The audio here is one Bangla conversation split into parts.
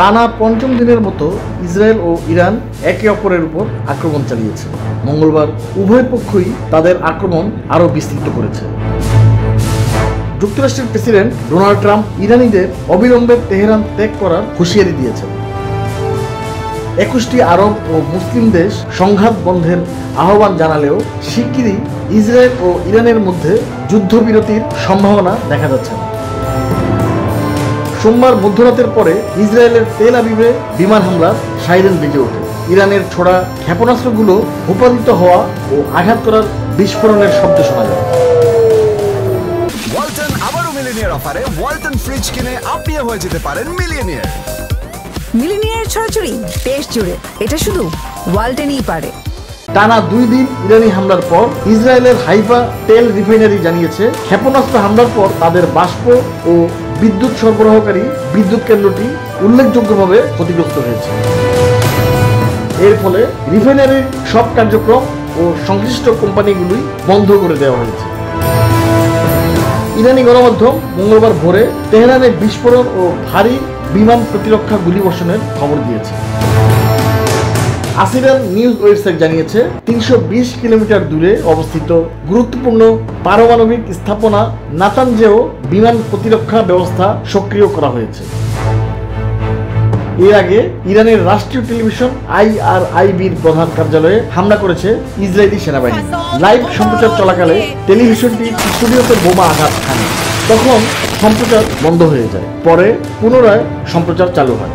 টানা পঞ্চম দিনের মতো ইসরায়েল ও ইরান একে অপরের উপর আক্রমণ চালিয়েছে। মঙ্গলবার উভয় পক্ষই তাদের আক্রমণ আরও বিস্তৃত করেছে। যুক্তরাষ্ট্রের প্রেসিডেন্ট ডোনাল্ড ট্রাম্প ইরানিদের অবিলম্বে তেহরান ত্যাগ করার হুঁশিয়ারি দিয়েছেন। 21টি আরব ও মুসলিম দেশ সংঘাত বন্ধের আহ্বান জানালেও শিগগিরই ইসরায়েল ও ইরানের মধ্যে যুদ্ধবিরতির সম্ভাবনা দেখা যাচ্ছে না। সোমবার মধ্যরাতের পরে ইসরায়েলের তেল আবিবে বিমান হামলার সাইরেন বেজে ওঠে। ইরানের ছোড়া ক্ষেপণাস্ত্রগুলো ভূপাতিত হওয়া ও আঘাত করার বিস্ফোরণের শব্দ শোনা যায়। ওয়ালটন আবারও মিলিনিয়ার অফারে ওয়ালটন ফ্রিজ কিনে আপনিও হয়ে যেতে পারেন মিলিয়নিয়ার। মিলিনিয়ার ছড়াছড়ি দেশ জুড়ে, এটা শুধু ওয়ালটনই পারে। টানা 2 দিন ইরানি হামলার পর ইসরায়েলের হাইফা তেল রিফাইনারি জানিয়েছে ক্ষেপণাস্ত্র হামলার পর তাদের বাষ্প ও বিদ্যুৎ সরবরাহকারী বিদ্যুৎ কেন্দ্রটি উল্লেখযোগ্যভাবে ক্ষতিগ্রস্ত হয়েছে। এর ফলে রিফাইনারির সব কার্যক্রম ও সংশ্লিষ্ট কোম্পানিগুলি বন্ধ করে দেওয়া হয়েছে। ইরানি গণমাধ্যম মঙ্গলবার ভোরে তেহরানে বিস্ফোরণ ও ভারী বিমান প্রতিরক্ষা গুলিবর্ষণের খবর দিয়েছে। আসিরান নিউজ ওয়েবসাইট জানিয়েছে 320 কিলোমিটার দূরে অবস্থিত গুরুত্বপূর্ণ পারমাণবিক স্থাপনা নাতানজেও বিমান প্রতিরক্ষা ব্যবস্থা সক্রিয় করা হয়েছে। এর আগে ইরানের রাষ্ট্রীয় টেলিভিশন IRIBর প্রধান কার্যালয়ে হামলা করেছে ইসরায়েলি সেনাবাহিনী। লাইভ সম্প্রচার চলাকালে টেলিভিশনটি স্টুডিওতে বোমা আঘাত খায়, তখন সম্প্রচার বন্ধ হয়ে যায়। পরে পুনরায় সম্প্রচার চালু হয়।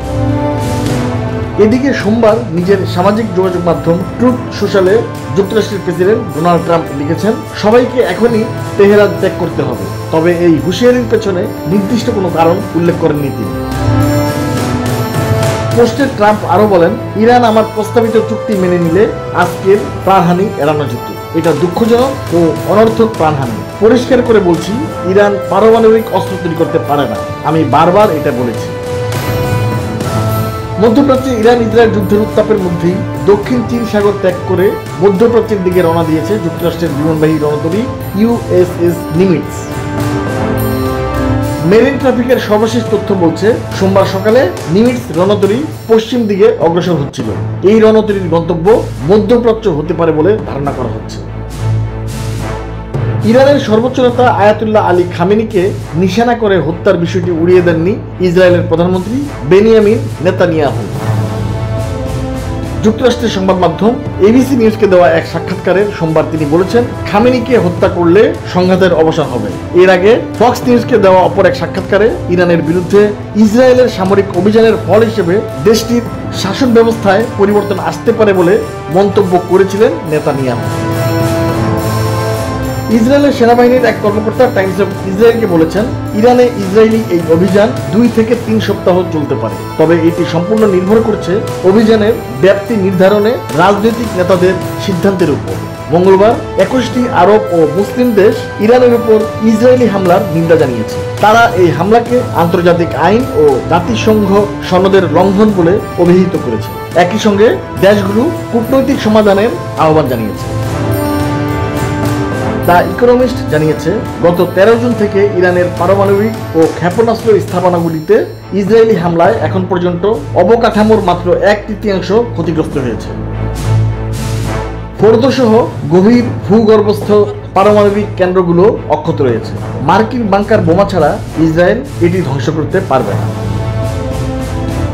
এদিকে সোমবার নিজের সামাজিক যোগাযোগ মাধ্যম ট্রুথ সোশ্যালে যুক্তরাষ্ট্রের প্রেসিডেন্ট ডোনাল্ড ট্রাম্প লিখেছেন, সবাইকে এখনই তেহরান ত্যাগ করতে হবে। তবে এই হুঁশিয়ারির পেছনে নির্দিষ্ট কোনো কারণ উল্লেখ করেননি তিনি। পোস্টে ট্রাম্প আরও বলেন, ইরান আমার প্রস্তাবিত চুক্তি মেনে নিলে আজকের প্রাণহানি এড়ানো যেত। এটা দুঃখজনক ও অনর্থক প্রাণহানি। পরিষ্কার করে বলছি, ইরান পারমাণবিক অস্ত্র তৈরি করতে পারে না। আমি বারবার এটা বলেছি। মধ্যপ্রাচ্যে ইরান ইসরায়েল যুদ্ধের উত্তাপের মধ্যেই দক্ষিণ চীন সাগর ত্যাগ করে মধ্যপ্রাচ্যের দিকে রওনা দিয়েছে যুক্তরাষ্ট্রের বিমানবাহী রণতরী USS নিমিটস। মেরিন ট্রাফিকের সর্বশেষ তথ্য বলছে, সোমবার সকালে নিমিটস রণতরী পশ্চিম দিকে অগ্রসর হচ্ছিল। এই রণতরীর গন্তব্য মধ্যপ্রাচ্য হতে পারে বলে ধারণা করা হচ্ছে। ইরানের সর্বোচ্চ নেতা আয়াতুল্লাহ আলী খামেনিকে নিশানা করে হত্যার বিষয়টি উড়িয়ে দেননি ইসরায়েলের প্রধানমন্ত্রী বেনিয়ামিন নেতানিয়াহু। যুক্তরাষ্ট্রের সংবাদ মাধ্যম ABC নিউজকে দেওয়া এক সাক্ষাৎকারে সোমবার তিনি বলেছেন, খামেনিকে হত্যা করলে সংঘাতের অবসান হবে। এর আগে ফক্স নিউজকে দেওয়া অপর এক সাক্ষাৎকারে ইরানের বিরুদ্ধে ইসরায়েলের সামরিক অভিযানের ফল হিসেবে দেশটির শাসন ব্যবস্থায় পরিবর্তন আসতে পারে বলে মন্তব্য করেছিলেন নেতানিয়াহু। ইসরায়েলের সেনাবাহিনীর এক কর্মকর্তা টাইমস অফ ইসরায়েলকে বলেছেন, ইরানে ইসরায়েলি এই অভিযান 2 থেকে 3 সপ্তাহ চলতে পারে। তবে এটি সম্পূর্ণ নির্ভর করছে অভিযানের ব্যাপ্তি নির্ধারণে রাজনৈতিক নেতাদের সিদ্ধান্তের উপর। মঙ্গলবার 21টি আরব ও মুসলিম দেশ ইরানের উপর ইসরায়েলি হামলার নিন্দা জানিয়েছে। তারা এই হামলাকে আন্তর্জাতিক আইন ও জাতিসংঘ সনদের লঙ্ঘন বলে অভিহিত করেছে। একই সঙ্গে দেশগুলো কূটনৈতিক সমাধানের আহ্বান জানিয়েছে। দ্য ইকোনমিস্ট জানিয়েছে, গত 13 জুন থেকে ইরানের পারমাণবিক ও ক্ষেপণাস্ত্র স্থাপনাগুলিতে ইসরায়েলি হামলায় এখন পর্যন্ত অবকাঠামোর মাত্র 1/3 ক্ষতিগ্রস্ত হয়েছে। ফোর্দো সহ গভীর ভূগর্ভস্থ পারমাণবিক কেন্দ্রগুলো অক্ষত রয়েছে। মার্কিন বাংকার বোমা ছাড়া ইসরায়েল এটি ধ্বংস করতে পারবে না।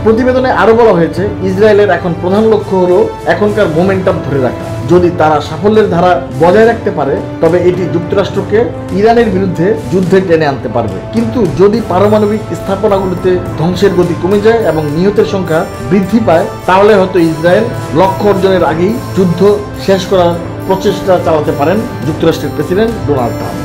প্রতিবেদনে আরো বলা হয়েছে, ইসরায়েলের এখন প্রধান লক্ষ্য হলো এখনকার মোমেন্টাম ধরে রাখা। যদি তারা সাফল্যের ধারা বজায় রাখতে পারে, তবে এটি যুক্তরাষ্ট্রকে ইরানের বিরুদ্ধে যুদ্ধে টেনে আনতে পারবে। কিন্তু যদি পারমাণবিক স্থাপনাগুলিতে ধ্বংসের গতি কমে যায় এবং নিহতের সংখ্যা বৃদ্ধি পায়, তাহলে হয়তো ইসরায়েল লক্ষ্য অর্জনের আগেই যুদ্ধ শেষ করার প্রচেষ্টা চালাতে পারেন যুক্তরাষ্ট্রের প্রেসিডেন্ট ডোনাল্ড ট্রাম্প।